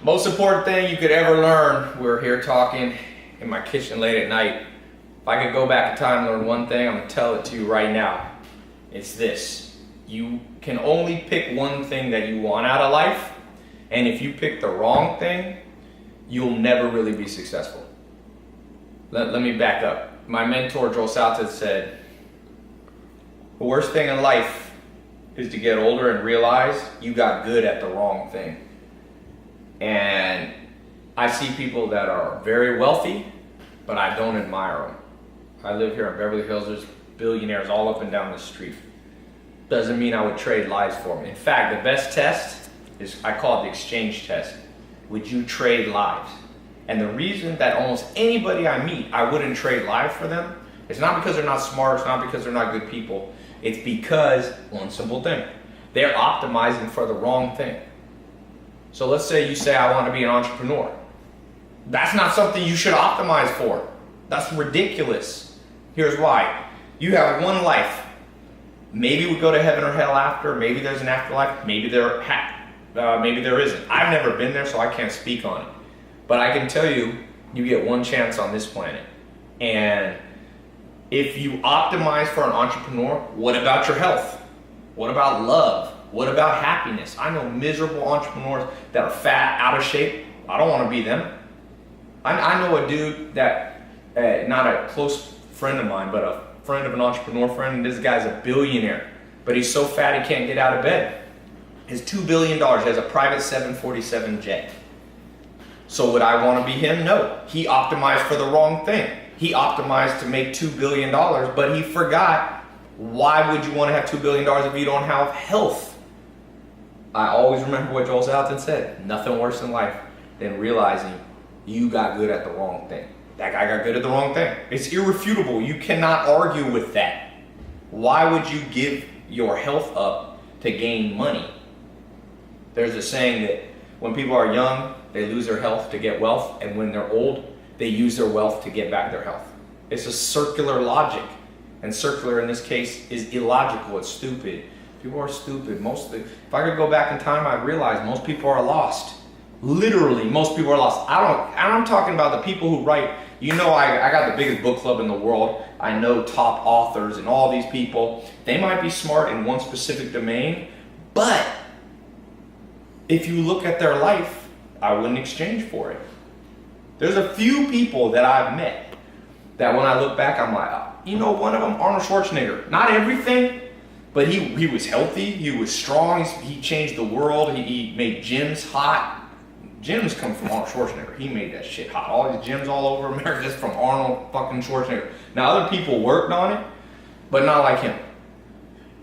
Most important thing you could ever learn, we're here talking in my kitchen late at night. If I could go back in time and learn one thing, I'm gonna tell it to you right now. It's this: you can only pick one thing that you want out of life, and if you pick the wrong thing, you'll never really be successful. Let me back up. My mentor, Joel Salted, said, the worst thing in life is to get older and realize you got good at the wrong thing. And I see people that are very wealthy, but I don't admire them. I live here in Beverly Hills. There's billionaires all up and down the street. Doesn't mean I would trade lives for them. In fact, the best test is, I call it the exchange test. Would you trade lives? And the reason that almost anybody I meet, I wouldn't trade lives for them, it's not because they're not smart, it's not because they're not good people. It's because, one simple thing, they're optimizing for the wrong thing. So let's say you say, I want to be an entrepreneur. That's not something you should optimize for. That's ridiculous. Here's why. You have one life. Maybe we go to heaven or hell after, maybe there's an afterlife, maybe there isn't. I've never been there, so I can't speak on it. But I can tell you, you get one chance on this planet. And if you optimize for an entrepreneur, what about your health? What about love? What about happiness? I know miserable entrepreneurs that are fat, out of shape. I don't want to be them. I know a dude that, not a close friend of mine, but a friend of an entrepreneur friend, and this guy's a billionaire. But he's so fat he can't get out of bed. His $2 billion, he has a private 747 jet. So would I want to be him? No. He optimized for the wrong thing. He optimized to make $2 billion, but he forgot, why would you want to have $2 billion if you don't have health? I always remember what Joel Salatin said: nothing worse in life than realizing you got good at the wrong thing. That guy got good at the wrong thing. It's irrefutable. You cannot argue with that. Why would you give your health up to gain money? There's a saying that when people are young, they lose their health to get wealth, and when they're old, they use their wealth to get back their health. It's a circular logic, and circular in this case is illogical. It's stupid. People are stupid. If I could go back in time, I'd realize most people are lost. Literally, most people are lost. I'm talking about the people who write. You know, I got the biggest book club in the world. I know top authors and all these people. They might be smart in one specific domain, but if you look at their life, I wouldn't exchange for it. There's a few people that I've met that when I look back, I'm like, you know, one of them, Arnold Schwarzenegger. Not everything, but he was healthy, he was strong, he changed the world, he made gyms hot. Gyms come from Arnold Schwarzenegger. He made that shit hot. All these gyms all over America just from Arnold fucking Schwarzenegger. Now other people worked on it, but not like him.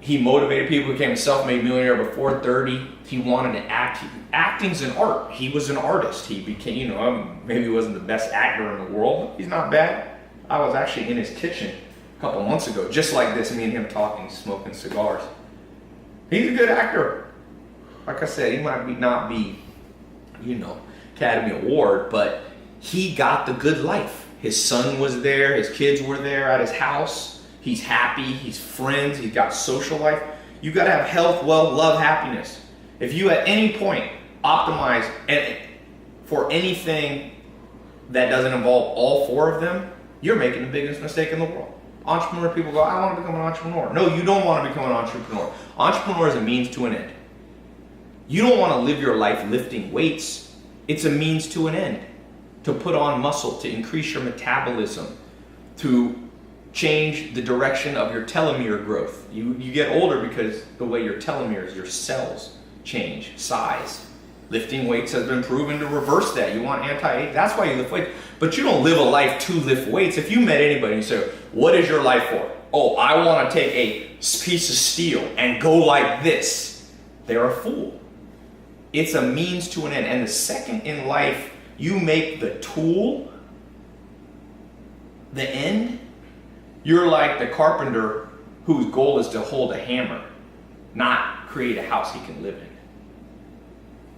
He motivated people, became a self-made millionaire before 30. He wanted to act. Acting's an art. He was an artist. He became, you know, maybe he wasn't the best actor in the world. He's not bad. I was actually in his kitchen a couple months ago, just like this, me and him talking, smoking cigars. He's a good actor. Like I said, he might not be, you know, Academy Award, but he got the good life. His son was there, his kids were there at his house. He's happy, he's friends, he's got social life. You gotta have health, wealth, love, happiness. If you at any point optimize for anything that doesn't involve all four of them, you're making the biggest mistake in the world. Entrepreneur people go, I want to become an entrepreneur. No, you don't want to become an entrepreneur. Entrepreneur is a means to an end. You don't want to live your life lifting weights. It's a means to an end. To put on muscle, to increase your metabolism, to change the direction of your telomere growth. You get older because the way your telomeres, your cells change size. Lifting weights has been proven to reverse that. You want anti-age, that's why you lift weights. But you don't live a life to lift weights. If you met anybody and you say, what is your life for? Oh, I want to take a piece of steel and go like this. They're a fool. It's a means to an end. And the second in life you make the tool the end, you're like the carpenter whose goal is to hold a hammer, not create a house he can live in.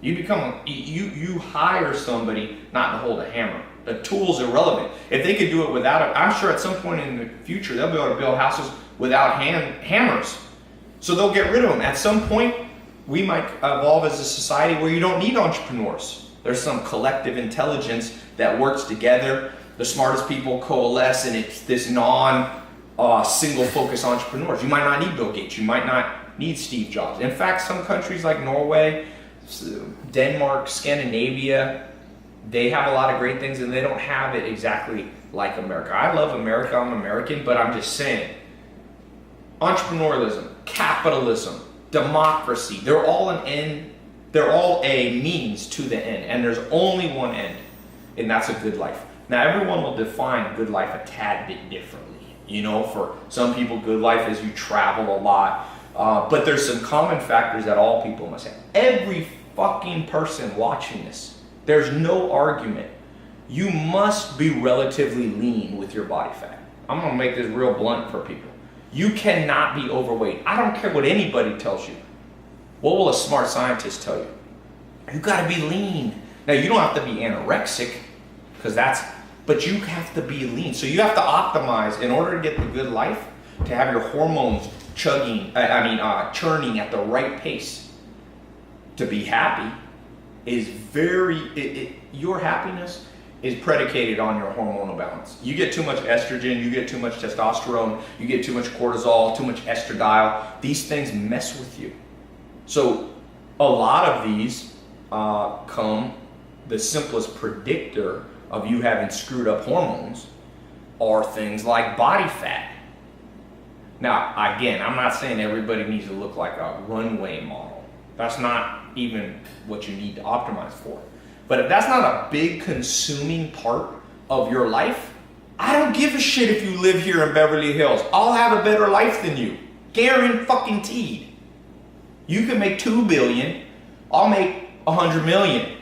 You hire somebody not to hold a hammer. The tool's irrelevant. If they could do it without it, I'm sure at some point in the future they'll be able to build houses without hammers. So they'll get rid of them. At some point, we might evolve as a society where you don't need entrepreneurs. There's some collective intelligence that works together. The smartest people coalesce, and it's this single focus entrepreneurs. You might not need Bill Gates. You might not need Steve Jobs. In fact, some countries like Norway, Denmark, Scandinavia, they have a lot of great things, and they don't have it exactly like America. I love America. I'm American, but I'm just saying, entrepreneurialism, capitalism, democracy, they're all an end. They're all a means to the end, and there's only one end, and that's a good life. Now, everyone will define good life a tad bit differently. You know, for some people, good life is you travel a lot, but there's some common factors that all people must have. Every fucking person watching this, there's no argument. You must be relatively lean with your body fat. I'm gonna make this real blunt for people. You cannot be overweight. I don't care what anybody tells you. What will a smart scientist tell you? You gotta be lean. Now, you don't have to be anorexic, but you have to be lean. So you have to optimize in order to get the good life, to have your hormones churning at the right pace. To be happy is your happiness is predicated on your hormonal balance. You get too much estrogen, you get too much testosterone, you get too much cortisol, too much estradiol. These things mess with you. So a lot of these the simplest predictor of you having screwed up hormones are things like body fat. Now, again, I'm not saying everybody needs to look like a runway model. That's not even what you need to optimize for. But if that's not a big consuming part of your life, I don't give a shit if you live here in Beverly Hills. I'll have a better life than you. Guaranteed. You can make $2 billion, I'll make $100 million,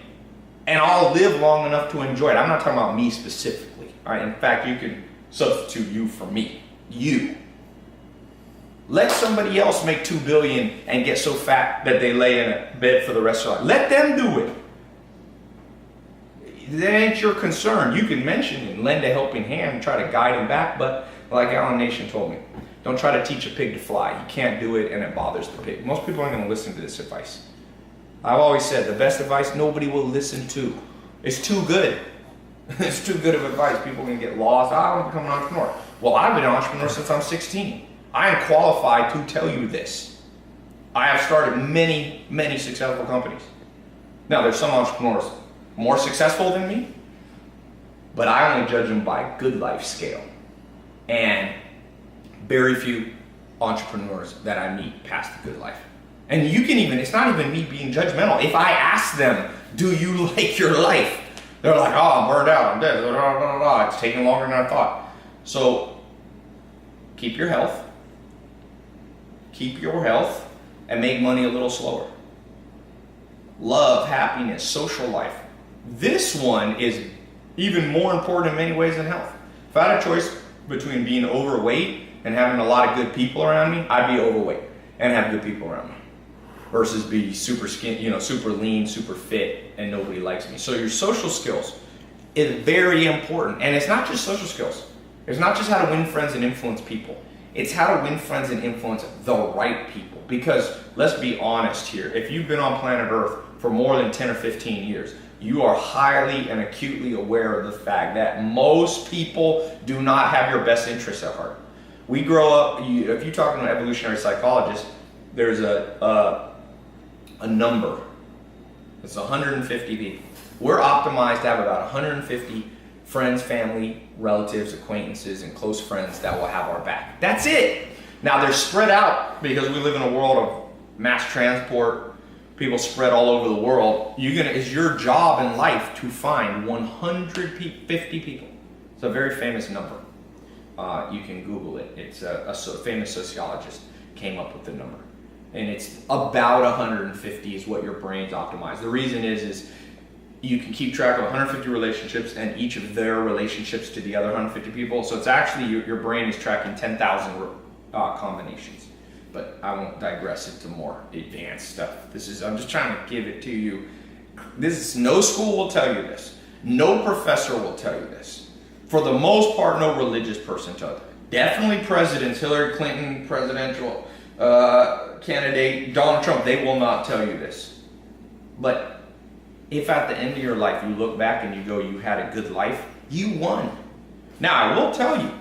and I'll live long enough to enjoy it. I'm not talking about me specifically. All right? In fact, you can substitute you for me. You. Let somebody else make $2 billion and get so fat that they lay in a bed for the rest of their life. Let them do it. That ain't your concern. You can mention and lend a helping hand and try to guide them back, but like Alan Nation told me, don't try to teach a pig to fly. You can't do it, and it bothers the pig. Most people aren't going to listen to this advice. I've always said the best advice nobody will listen to. It's too good. It's too good of advice. People can get lost. I want to become an entrepreneur. Well, I've been an entrepreneur since I'm 16. I am qualified to tell you this. I have started many, many successful companies. Now, there's some entrepreneurs more successful than me, but I only judge them by good life scale. And very few entrepreneurs that I meet past the good life. And you can even, it's not even me being judgmental. If I ask them, do you like your life? They're like, oh, I'm burned out, I'm dead, blah, blah, blah, blah. It's taking longer than I thought. So keep your health, and make money a little slower. Love, happiness, social life. This one is even more important in many ways than health. If I had a choice between being overweight and having a lot of good people around me, I'd be overweight and have good people around me versus be super super lean, super fit, and nobody likes me. So your social skills is very important. And it's not just social skills. It's not just how to win friends and influence people. It's how to win friends and influence the right people. Because let's be honest here, if you've been on planet Earth for more than 10 or 15 years, you are highly and acutely aware of the fact that most people do not have your best interests at heart. We grow up, if you talk to an evolutionary psychologist, there's a number. It's 150 people. We're optimized to have about 150 friends, family, relatives, acquaintances, and close friends that will have our back. That's it. Now they're spread out because we live in a world of mass transport, people spread all over the world. It's your job in life to find 150 people. It's a very famous number. You can Google it. It's a famous sociologist came up with the number. And it's about 150 is what your brain's optimized. The reason is you can keep track of 150 relationships and each of their relationships to the other 150 people. So it's actually, your brain is tracking 10,000 combinations. But I won't digress into more advanced stuff. I'm just trying to give it to you. No school will tell you this. No professor will tell you this. For the most part, no religious person tells you. Definitely presidents, Hillary Clinton, presidential candidate, Donald Trump, they will not tell you this. But if at the end of your life you look back and you go, you had a good life, you won. Now, I will tell you,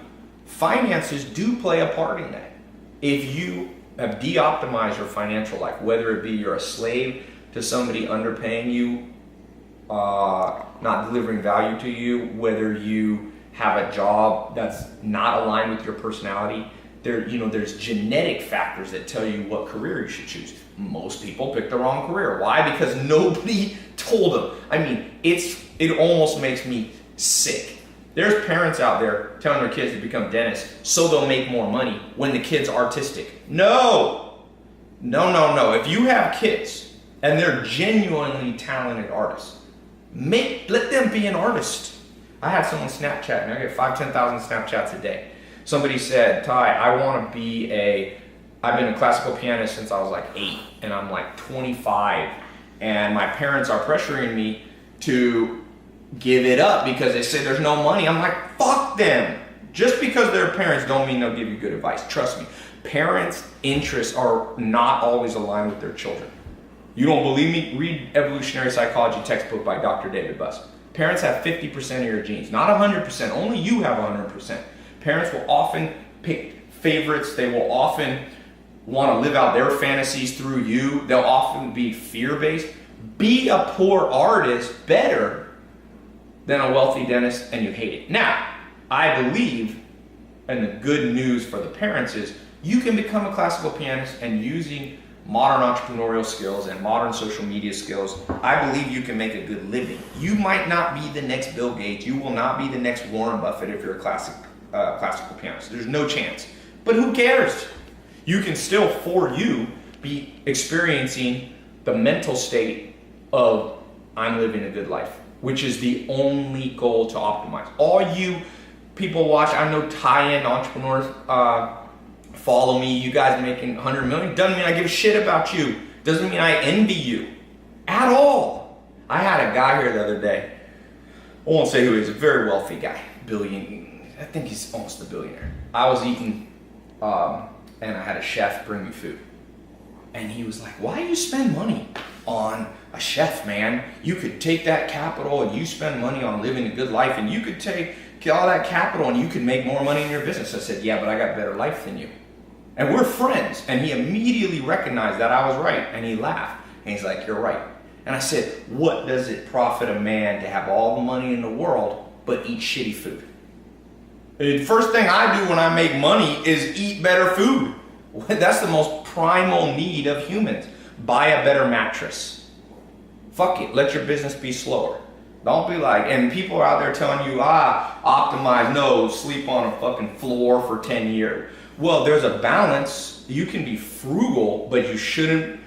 finances do play a part in that. If you have de-optimized your financial life, whether it be you're a slave to somebody underpaying you, not delivering value to you, whether you have a job that's not aligned with your personality, there's genetic factors that tell you what career you should choose. Most people pick the wrong career. Why? Because nobody told them. I mean, it almost makes me sick. There's parents out there telling their kids to become dentists so they'll make more money when the kid's artistic. No. If you have kids and they're genuinely talented artists, let them be an artist. I had someone Snapchat me. I get 5,000-10,000 Snapchats a day. Somebody said, Tai, I've been a classical pianist since I was like 8 and I'm like 25 and my parents are pressuring me to give it up because they say there's no money. I'm like, fuck them. Just because they're parents don't mean they'll give you good advice. Trust me. Parents' interests are not always aligned with their children. You don't believe me? Read Evolutionary Psychology textbook by Dr. David Buss. Parents have 50% of your genes, not 100%. Only you have 100%. Parents will often pick favorites. They will often want to live out their fantasies through you. They'll often be fear-based. Be a poor artist better than a wealthy dentist and you hate it. Now, I believe, and the good news for the parents is, you can become a classical pianist and using modern entrepreneurial skills and modern social media skills, I believe you can make a good living. You might not be the next Bill Gates. You will not be the next Warren Buffett if you're a classical pianist. There's no chance. But who cares? You can still, for you, be experiencing the mental state of, I'm living a good life, which is the only goal to optimize. All you people watch, I know tie-in entrepreneurs follow me, you guys making 100 million, doesn't mean I give a shit about you. Doesn't mean I envy you at all. I had a guy here the other day, I won't say who he is, a very wealthy guy, I think he's almost a billionaire. I was eating, and I had a chef bring me food. And he was like, why do you spend money on a chef, man? You could take that capital and you spend money on living a good life and you could take all that capital and you could make more money in your business. I said, yeah, but I got a better life than you. And we're friends. And he immediately recognized that I was right. And he laughed. And he's like, you're right. And I said, what does it profit a man to have all the money in the world but eat shitty food? The first thing I do when I make money is eat better food. That's the most primal need of humans. Buy a better mattress. Fuck it. Let your business be slower. Don't be like, and people are out there telling you, optimize, no, sleep on a fucking floor for 10 years. Well, there's a balance. You can be frugal, but you shouldn't,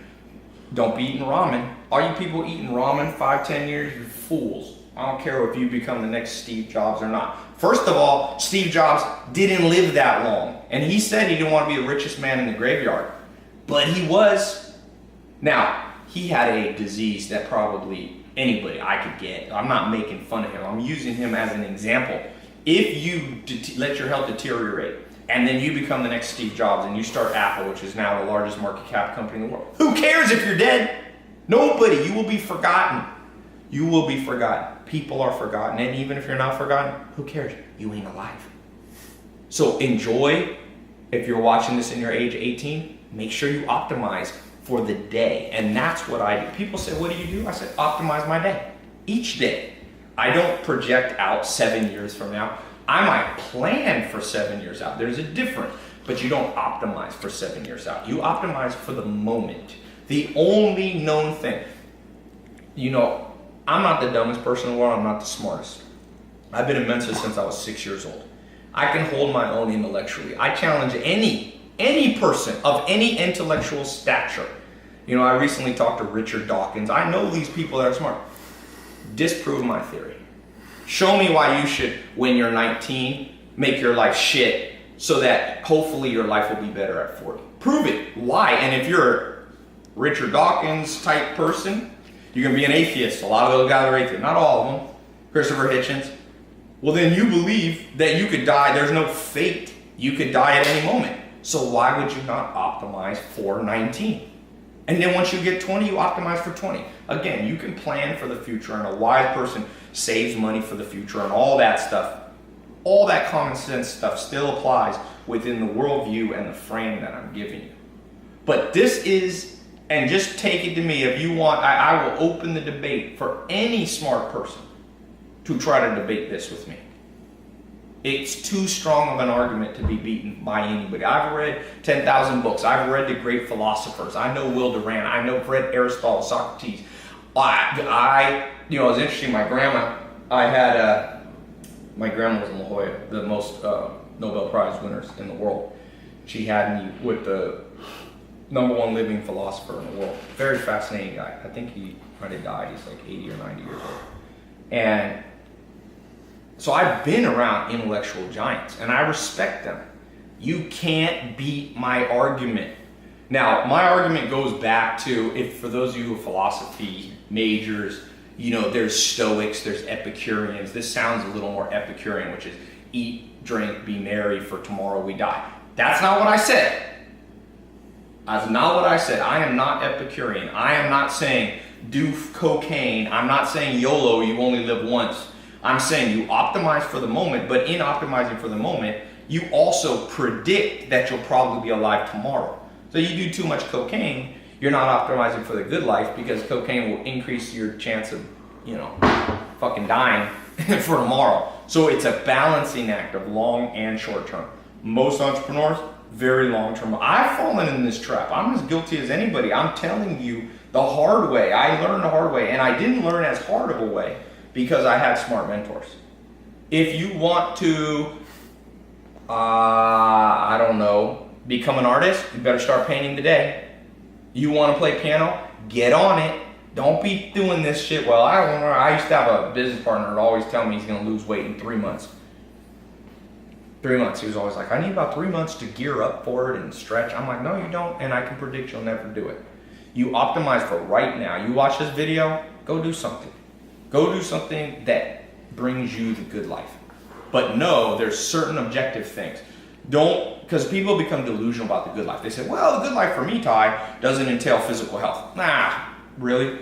don't be eating ramen. All you people eating ramen 5-10 years, you're fools. I don't care if you become the next Steve Jobs or not. First of all, Steve Jobs didn't live that long. And he said he didn't want to be the richest man in the graveyard. But he was. Now, he had a disease that probably anybody I could get. I'm not making fun of him. I'm using him as an example. If you let your health deteriorate and then you become the next Steve Jobs and you start Apple, which is now the largest market cap company in the world, who cares if you're dead? Nobody. You will be forgotten. You will be forgotten. People are forgotten. And even if you're not forgotten, who cares? You ain't alive. So enjoy. If you're watching this in your age 18, make sure you optimize for the day. And that's what I do. People say, what do you do? I said, optimize my day. Each day. I don't project out 7 years from now. I might plan for 7 years out. There's a difference. But you don't optimize for 7 years out. You optimize for the moment. The only known thing. You know, I'm not the dumbest person in the world. I'm not the smartest. I've been a mentor since I was 6 years old. I can hold my own intellectually. I challenge any person of any intellectual stature. You know, I recently talked to Richard Dawkins. I know these people that are smart. Disprove my theory. Show me why you should, when you're 19, make your life shit so that hopefully your life will be better at 40. Prove it. Why? And if you're a Richard Dawkins type person, you can be an atheist. A lot of those guys are atheists. Not all of them. Christopher Hitchens. Well, then you believe that you could die. There's no fate. You could die at any moment. So why would you not optimize for 19? And then once you get 20, you optimize for 20. Again, you can plan for the future, and a wise person saves money for the future and all that stuff. All that common sense stuff still applies within the worldview and the frame that I'm giving you. But this is, and just take it to me, if you want, I will open the debate for any smart person to try to debate this with me. It's too strong of an argument to be beaten by anybody. I've read 10,000 books. I've read the great philosophers. I know Will Durant. I know read Aristotle, Socrates. It was interesting. My grandma was in La Jolla, the most Nobel Prize winners in the world. She had me with the #1 living philosopher in the world. Very fascinating guy. I think he might have died. He's like 80 or 90 years old. And so I've been around intellectual giants, and I respect them. You can't beat my argument. Now, my argument goes back to, if for those of you who are philosophy majors, there's Stoics, there's Epicureans. This sounds a little more Epicurean, which is eat, drink, be merry, for tomorrow we die. That's not what I said. That's not what I said. I am not Epicurean. I am not saying do cocaine. I'm not saying YOLO, you only live once. I'm saying you optimize for the moment, but in optimizing for the moment, you also predict that you'll probably be alive tomorrow. So you do too much cocaine, you're not optimizing for the good life, because cocaine will increase your chance of, fucking dying for tomorrow. So it's a balancing act of long and short term. Most entrepreneurs, very long term. I've fallen in this trap. I'm as guilty as anybody. I'm telling you the hard way. I learned the hard way, and I didn't learn as hard of a way because I had smart mentors. If you want to, become an artist, you better start painting today. You want to play piano? Get on it. Don't be doing this shit. Well, I used to have a business partner who would always tell me he's going to lose weight in 3 months. 3 months. He was always like, I need about 3 months to gear up for it and stretch. I'm like, no, you don't, and I can predict you'll never do it. You optimize for right now. You watch this video, go do something. Go do something that brings you the good life. But no, there's certain objective things. Because people become delusional about the good life. They say, well, the good life for me, Tai, doesn't entail physical health. Nah, really?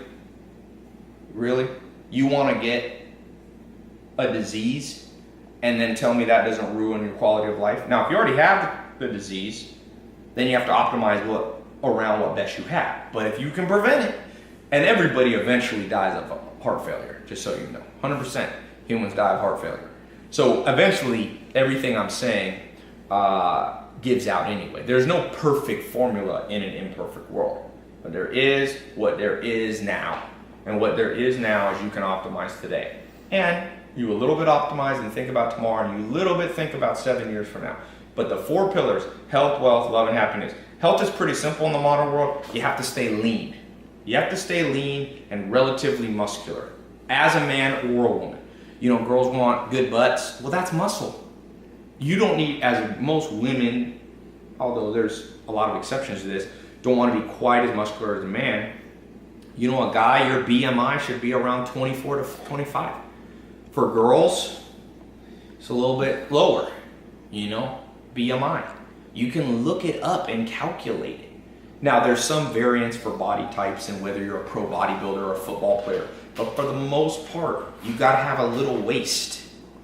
Really? You want to get a disease and then tell me that doesn't ruin your quality of life? Now, if you already have the disease, then you have to optimize around what best you have. But if you can prevent it, and everybody eventually dies of heart failure, just so you know. 100% humans die of heart failure. So eventually, everything I'm saying gives out anyway. There's no perfect formula in an imperfect world. But there is what there is now. And what there is now is you can optimize today. And you a little bit optimize and think about tomorrow, and you a little bit think about 7 years from now. But the 4 pillars, health, wealth, love, and happiness. Health is pretty simple in the modern world. You have to stay lean. You have to stay lean and relatively muscular as a man or a woman. Girls want good butts. Well, that's muscle. You don't need, as most women, although there's a lot of exceptions to this, don't want to be quite as muscular as a man. A guy, your BMI should be around 24 to 25. For girls, it's a little bit lower, BMI. You can look it up and calculate it. Now, there's some variance for body types and whether you're a pro bodybuilder or a football player, but for the most part, you gotta have a little waist.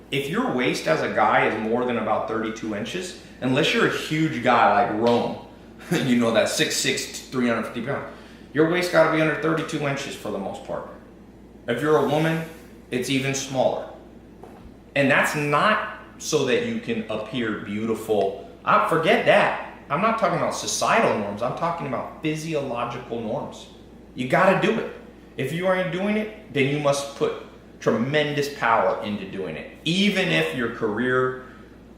If your waist as a guy is more than about 32 inches, unless you're a huge guy like Rome, that 6'6", 350 pounds, your waist gotta be under 32 inches for the most part. If you're a woman, it's even smaller. And that's not so that you can appear beautiful. Forget that. I'm not talking about societal norms. I'm talking about physiological norms. You gotta do it. If you aren't doing it, then you must put tremendous power into doing it. Even if your career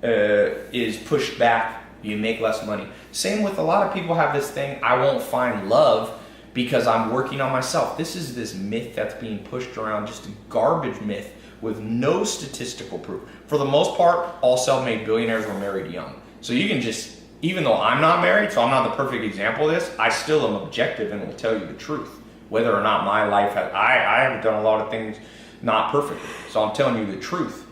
is pushed back, you make less money. Same with a lot of people have this thing, I won't find love because I'm working on myself. This is this myth that's being pushed around, just a garbage myth with no statistical proof. For the most part, all self-made billionaires were married young. So you can just, even though I'm not married, so I'm not the perfect example of this, I still am objective and will tell you the truth. Whether or not my life has, I have done a lot of things not perfectly. So I'm telling you the truth.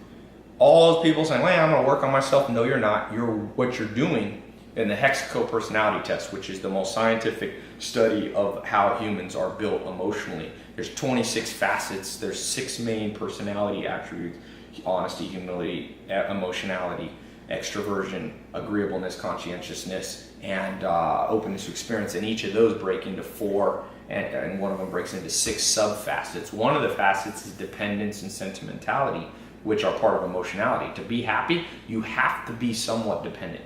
All those people saying, well, I'm gonna work on myself. No, you're not. What you're doing in the hexaco personality test, which is the most scientific study of how humans are built emotionally. There's 26 facets. There's 6 main personality attributes: honesty, humility, emotionality, extroversion, agreeableness, conscientiousness, and openness to experience. And each of those break into 4, and one of them breaks into 6 sub-facets. One of the facets is dependence and sentimentality, which are part of emotionality. To be happy, you have to be somewhat dependent.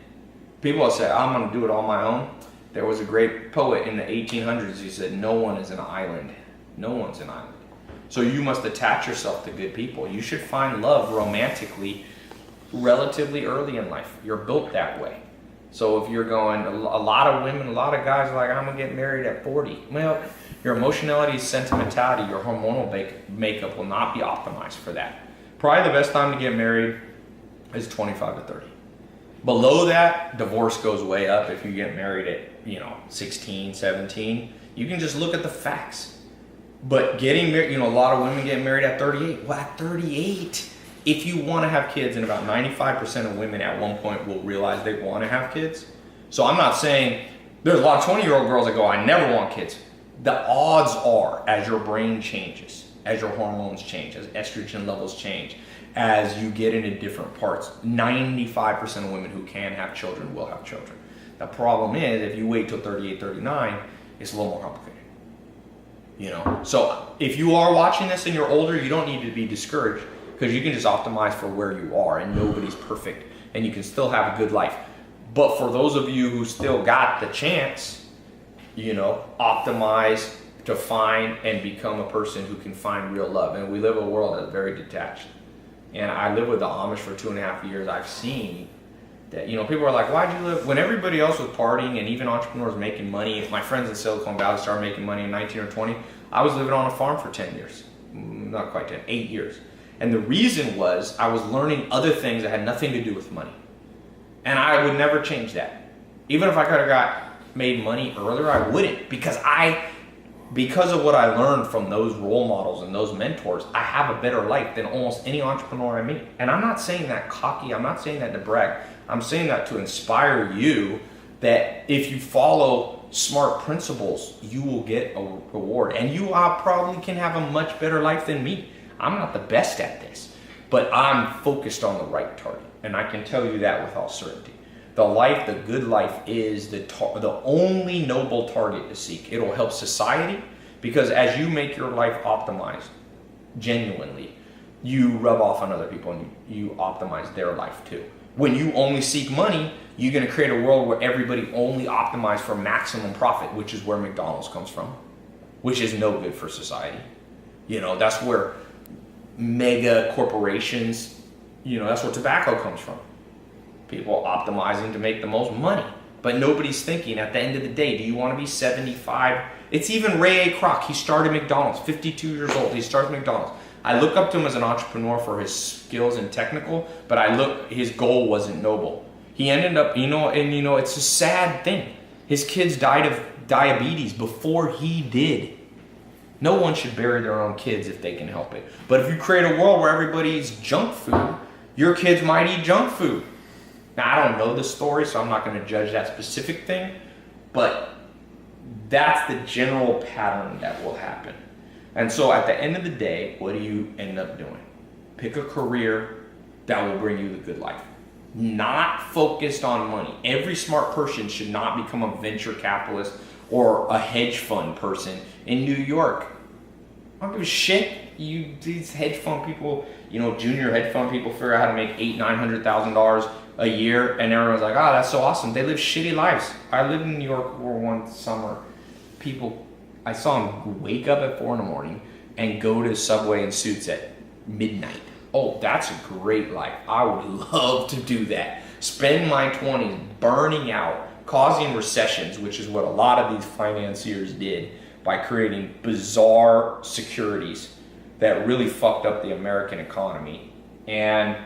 People say, I'm going to do it on my own. There was a great poet in the 1800s. He said, no one is an island. No one's an island. So you must attach yourself to good people. You should find love romantically relatively early in life. You're built that way. So if you're going, a lot of women, a lot of guys are like, I'm going to get married at 40. Well, your emotionality, sentimentality, your hormonal makeup will not be optimized for that. Probably the best time to get married is 25 to 30. Below that, divorce goes way up if you get married at 16, 17. You can just look at the facts. But getting married, a lot of women get married at 38. Well, at 38, if you want to have kids, and about 95% of women at one point will realize they want to have kids. So I'm not saying, there's a lot of 20-year-old girls that go, I never want kids. The odds are, as your brain changes, as your hormones change, as estrogen levels change, as you get into different parts, 95% of women who can have children will have children. The problem is, if you wait till 38, 39, it's a little more complicated. So if you are watching this and you're older, you don't need to be discouraged, because you can just optimize for where you are, and nobody's perfect, and you can still have a good life. But for those of you who still got the chance, optimize to find and become a person who can find real love. And we live in a world that's very detached. And I lived with the Amish for 2.5 years. I've seen that, people are like, why'd you live? When everybody else was partying and even entrepreneurs making money, if my friends in Silicon Valley started making money in 19 or 20, I was living on a farm for 10 years. Not quite 10, 8 years. And the reason was I was learning other things that had nothing to do with money. And I would never change that. Even if I could have made money earlier, I wouldn't, because of what I learned from those role models and those mentors, I have a better life than almost any entrepreneur I meet. And I'm not saying that cocky, I'm not saying that to brag. I'm saying that to inspire you that if you follow smart principles, you will get a reward. And you probably can have a much better life than me. I'm not the best at this, but I'm focused on the right target. And I can tell you that with all certainty. The good life is the only noble target to seek. It'll help society, because as you make your life optimized, genuinely, you rub off on other people and you optimize their life too. When you only seek money, you're going to create a world where everybody only optimizes for maximum profit, which is where McDonald's comes from, which is no good for society. That's where mega corporations, that's where tobacco comes from. People optimizing to make the most money, but nobody's thinking at the end of the day, do you want to be 75? It's even Ray A. Kroc. He started McDonald's, 52 years old. He started McDonald's. I look up to him as an entrepreneur for his skills and technical, but his goal wasn't noble. He ended up, it's a sad thing. His kids died of diabetes before he did. No one should bury their own kids if they can help it. But if you create a world where everybody eats junk food, your kids might eat junk food. Now, I don't know the story, so I'm not going to judge that specific thing, but that's the general pattern that will happen. And so at the end of the day, what do you end up doing? Pick a career that will bring you the good life. Not focused on money. Every smart person should not become a venture capitalist or a hedge fund person in New York. I don't give a shit. These hedge fund people, junior hedge fund people figure out how to make $800,000-$900,000 a year, and everyone's like, oh, that's so awesome. They live shitty lives. I lived in New York for one summer. I saw them wake up at 4 a.m. and go to Subway in suits at midnight. Oh, that's a great life. I would love to do that. Spend my 20s burning out, causing recessions, which is what a lot of these financiers did by creating bizarre securities that really fucked up the American economy. And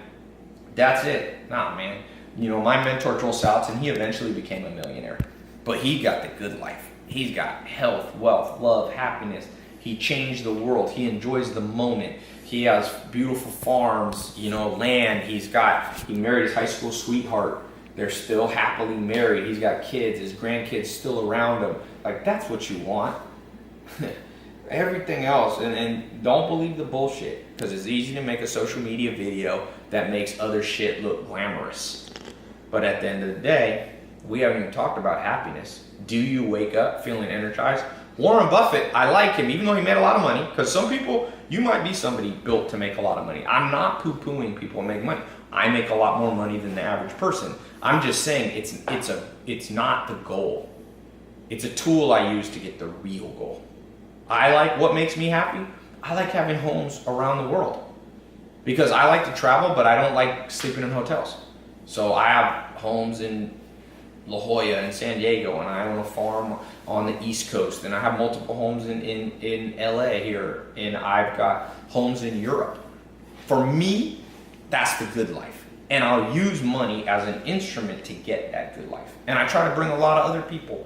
that's it. Nah, man. My mentor, Joel Salatin, he eventually became a millionaire. But he got the good life. He's got health, wealth, love, happiness. He changed the world. He enjoys the moment. He has beautiful farms, land. He married his high school sweetheart. They're still happily married. He's got kids. His grandkids still around him. Like, that's what you want. Everything else, and don't believe the bullshit, because it's easy to make a social media video that makes other shit look glamorous. But at the end of the day, we haven't even talked about happiness. Do you wake up feeling energized? Warren Buffett, I like him, even though he made a lot of money, because some people, you might be somebody built to make a lot of money. I'm not poo-pooing people who make money. I make a lot more money than the average person. I'm just saying it's not the goal. It's a tool I use to get the real goal. I like what makes me happy. I like having homes around the world, because I like to travel, but I don't like sleeping in hotels. So I have homes in La Jolla and San Diego, and I own a farm on the East Coast, and I have multiple homes in LA here, and I've got homes in Europe. For me, that's the good life. And I'll use money as an instrument to get that good life. And I try to bring a lot of other people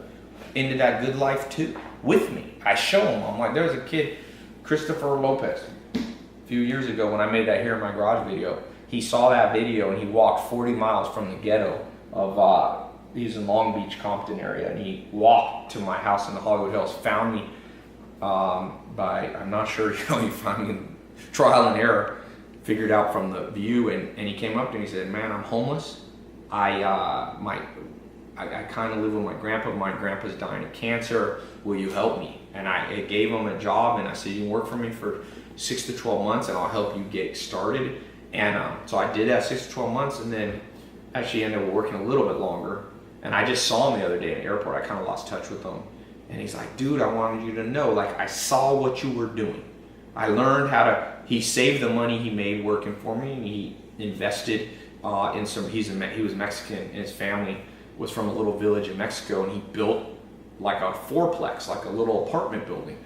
into that good life too, with me. I show them. I'm like, there's a kid, Christopher Lopez, a few years ago when I made that Here in My Garage video. He saw that video and he walked 40 miles from the ghetto of, he's in Long Beach, Compton area, and he walked to my house in the Hollywood Hills, found me I'm not sure, he found me in trial and error, figured out from the view, and he came up to me and he said, man, I'm homeless. I kind of live with my grandpa. My grandpa's dying of cancer. Will you help me? And I gave him a job, and I said, you can work for me for 6 to 12 months, and I'll help you get started. And so I did that 6 to 12 months, and then actually ended up working a little bit longer. And I just saw him the other day in the airport. I kind of lost touch with him. And he's like, dude, I wanted you to know, like, I saw what you were doing. I learned how to, he saved the money he made working for me, and he invested in some, he was Mexican, and his family was from a little village in Mexico, and he built like a fourplex, like a little apartment building.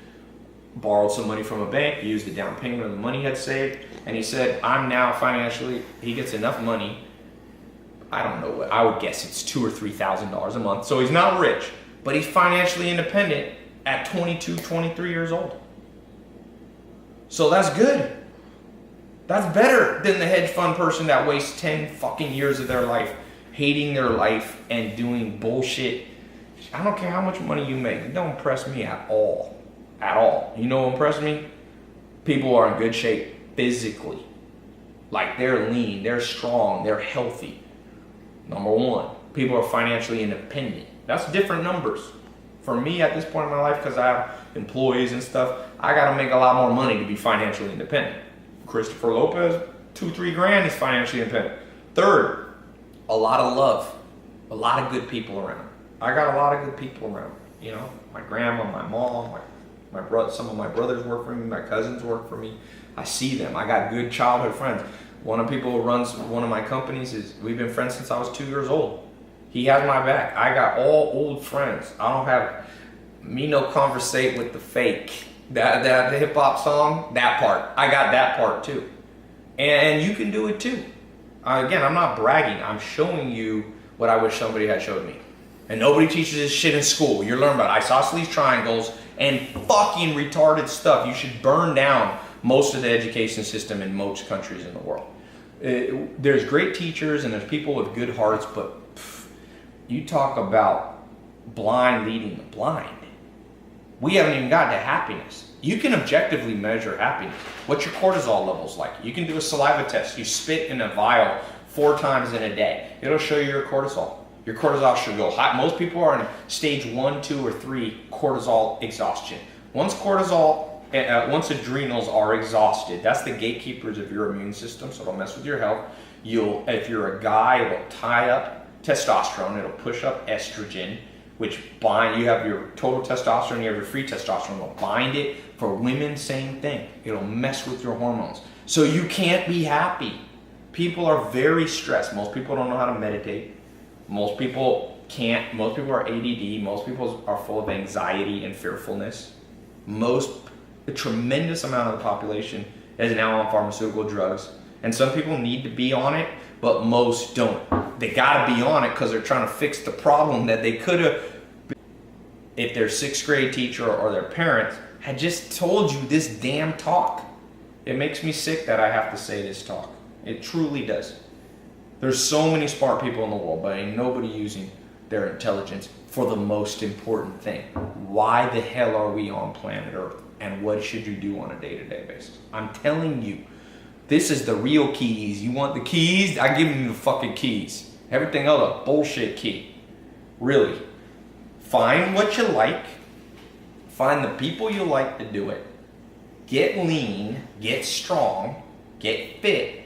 Borrowed some money from a bank, used the down payment of the money he had saved, and he said, I'm now financially, he gets enough money, I don't know what, I would guess it's $2,000 or $3,000 a month. So he's not rich, but he's financially independent at 22, 23 years old. So that's good. That's better than the hedge fund person that wastes 10 fucking years of their life hating their life and doing bullshit. I don't care how much money you make. It don't impress me at all. At all. You know what impressed me? People are in good shape physically. Like, they're lean, they're strong, they're healthy. Number one, people are financially independent. That's different numbers. For me at this point in my life, because I have employees and stuff, I got to make a lot more money to be financially independent. Christopher Lopez, $2-3 is financially independent. Third, a lot of love, a lot of good people around. I got a lot of good people around. You know, my grandma, my mom, my brother. Some of my brothers work for me. My cousins work for me. I see them. I got good childhood friends. One of the people who runs one of my companies we've been friends since I was 2 years old. He has my back. I got all old friends. I don't have me no conversate with the fake. That the hip hop song, that part. I got that part too. And you can do it too. Again, I'm not bragging. I'm showing you what I wish somebody had showed me. And nobody teaches this shit in school. You're learning about isosceles triangles and fucking retarded stuff. You should burn down most of the education system in most countries in the world. There's great teachers and there's people with good hearts, but you talk about blind leading the blind. We haven't even gotten to happiness. You can objectively measure happiness. What's your cortisol levels like? You can do a saliva test. You spit in a vial 4 times in a day. It'll show you your cortisol. Your cortisol should go high. Most people are in stage 1, 2, or 3 cortisol exhaustion. Once adrenals are exhausted, that's the gatekeepers of your immune system, so it'll mess with your health. If you're a guy, it'll tie up testosterone, it'll push up estrogen, which you have your total testosterone, you have your free testosterone, it'll bind it. For women, same thing. It'll mess with your hormones. So you can't be happy. People are very stressed. Most people don't know how to meditate. Most people can't. Most people are ADD. Most people are full of anxiety and fearfulness. A tremendous amount of the population is now on pharmaceutical drugs. And some people need to be on it, but most don't. They gotta be on it because they're trying to fix the problem that they could have, if their 6th grade teacher or their parents had just told you this damn talk. It makes me sick that I have to say this talk. It truly does. There's so many smart people in the world, but ain't nobody using their intelligence for the most important thing. Why the hell are we on planet Earth? And what should you do on a day-to-day basis? I'm telling you, this is the real keys. You want the keys? I give you the fucking keys. Everything else a bullshit key. Really. Find what you like. Find the people you like to do it. Get lean. Get strong. Get fit.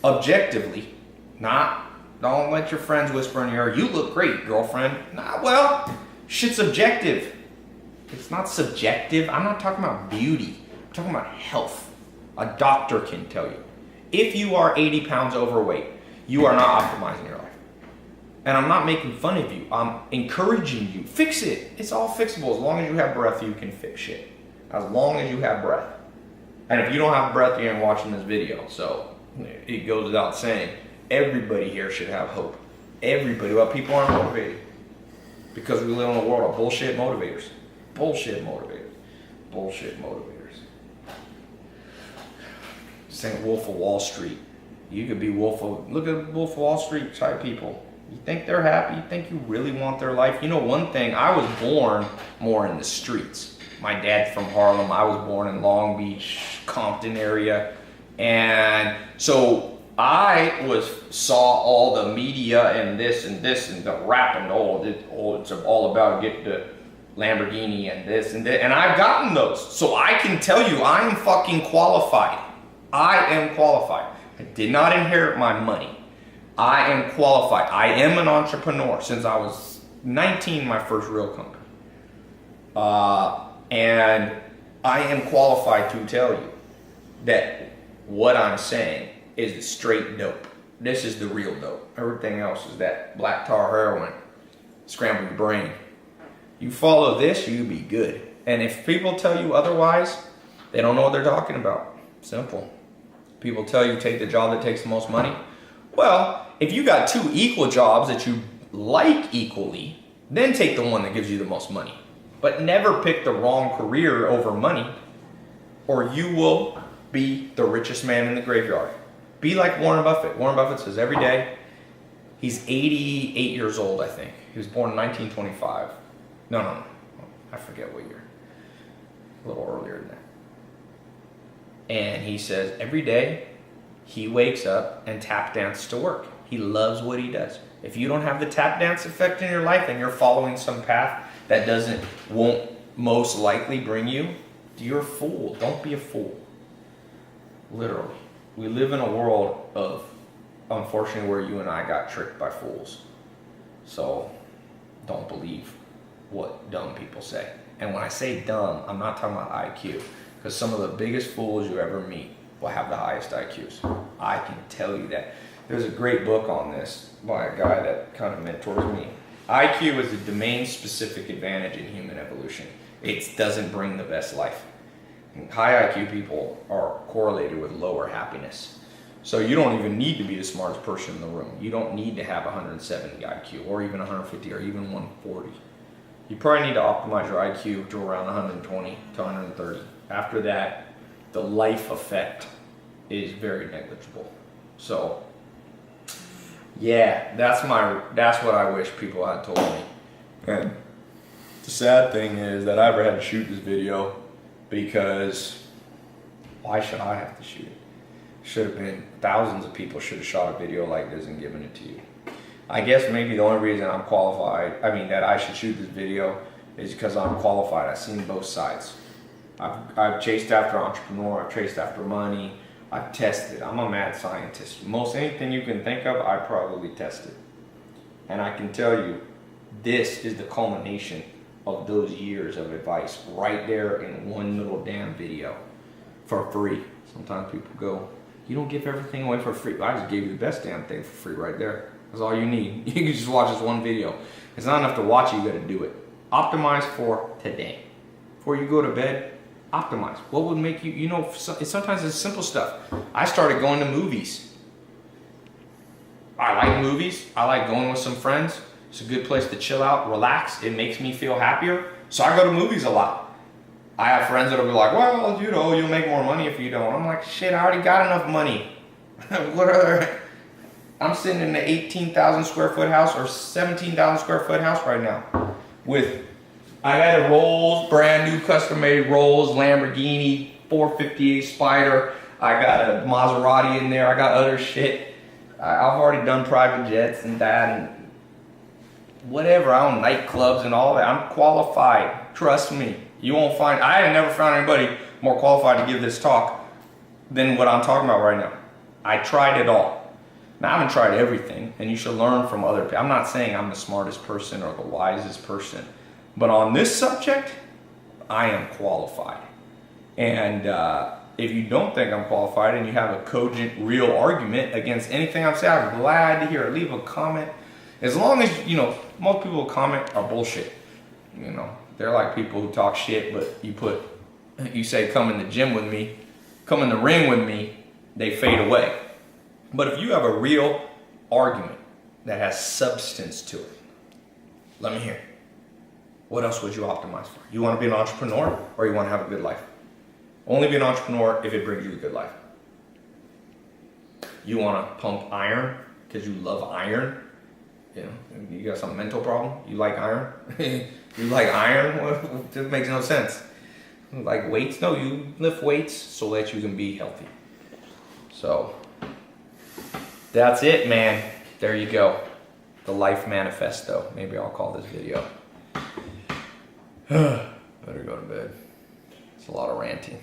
Objectively. Don't let your friends whisper in your ear, you look great, girlfriend. Nah, well, shit's objective. It's not subjective. I'm not talking about beauty. I'm talking about health. A doctor can tell you. If you are 80 pounds overweight, you are not optimizing your life. And I'm not making fun of you. I'm encouraging you. Fix it. It's all fixable. As long as you have breath, you can fix shit. As long as you have breath. And if you don't have breath, you ain't watching this video. So it goes without saying. Everybody here should have hope. Everybody. Well, people aren't motivated. Because we live in a world of bullshit motivators. Bullshit motivators. Bullshit motivators. Saying Wolf of Wall Street. You could be look at Wolf of Wall Street type people. You think they're happy? You think you really want their life? You know one thing, I was born more in the streets. My dad's from Harlem. I was born in Long Beach, Compton area. And so I saw all the media and this and the rap and it's all about get the Lamborghini and this and that. And I've gotten those. So I can tell you I am fucking qualified. I am qualified. I did not inherit my money. I am qualified. I am an entrepreneur since I was 19, my first real company. And I am qualified to tell you that what I'm saying is the straight dope. This is the real dope. Everything else is that black tar heroin, scramble your brain. You follow this, you be good. And if people tell you otherwise, they don't know what they're talking about. Simple. People tell you take the job that takes the most money. Well, if you got two equal jobs that you like equally, then take the one that gives you the most money. But never pick the wrong career over money, or you will be the richest man in the graveyard. Be like Warren Buffett. Warren Buffett says every day, he's 88 years old, I think. He was born in 1925. No. I forget what year. A little earlier than that. And he says every day, he wakes up and tap dances to work. He loves what he does. If you don't have the tap dance effect in your life and you're following some path that won't most likely bring you, you're a fool. Don't be a fool. Literally. We live in a world of, unfortunately, where you and I got tricked by fools. So don't believe what dumb people say. And when I say dumb, I'm not talking about IQ. Because some of the biggest fools you ever meet will have the highest IQs. I can tell you that. There's a great book on this by a guy that kind of mentors me. IQ is a domain-specific advantage in human evolution. It doesn't bring the best life. And high IQ people are correlated with lower happiness. So you don't even need to be the smartest person in the room. You don't need to have 170 IQ or even 150 or even 140. You probably need to optimize your IQ to around 120 to 130. After that, the life effect is very negligible. So, yeah, that's what I wish people had told me. And the sad thing is that I ever had to shoot this video because why should I have to shoot it? Should have been thousands of people should have shot a video like this and given it to you. I guess maybe the only reason I'm qualified, that I should shoot this video is because I'm qualified. I've seen both sides. I've chased after entrepreneur, I've chased after money, I've tested. I'm a mad scientist. Most anything you can think of, I probably tested. And I can tell you, this is the culmination of those years of advice right there in one little damn video for free. Sometimes people go, you don't give everything away for free. I just gave you the best damn thing for free right there. That's all you need. You can just watch this one video. It's not enough to watch it, you gotta do it. Optimize for today. Before you go to bed, optimize. What would make you, sometimes it's simple stuff. I started going to movies. I like movies. I like going with some friends. It's a good place to chill out, relax. It makes me feel happier. So I go to movies a lot. I have friends that'll be like, well, you'll make more money if you don't. I'm like, shit, I already got enough money. What other? I'm sitting in an 18,000 square foot house or 17,000 square foot house right now I got a Rolls, brand new custom made Rolls, Lamborghini, 458 Spider. I got a Maserati in there. I got other shit. I've already done private jets and that and whatever. I own nightclubs and all that. I'm qualified. Trust me. I have never found anybody more qualified to give this talk than what I'm talking about right now. I tried it all. Now, I haven't tried everything, and you should learn from other people. I'm not saying I'm the smartest person or the wisest person, but on this subject, I am qualified. And if you don't think I'm qualified and you have a cogent, real argument against anything I'm saying, I'm glad to hear it. Leave a comment. As long as, most people who comment are bullshit. They're like people who talk shit, but you say, come in the gym with me, come in the ring with me, they fade away. But if you have a real argument that has substance to it, let me hear. What else would you optimize for? You want to be an entrepreneur or you want to have a good life? Only be an entrepreneur if it brings you a good life. You want to pump iron because you love iron? You got some mental problem? You like iron? You like iron? It makes no sense. Like weights? No, you lift weights so that you can be healthy. So, that's it, man. There you go. The Life Manifesto. Maybe I'll call this video. Better go to bed. It's a lot of ranting.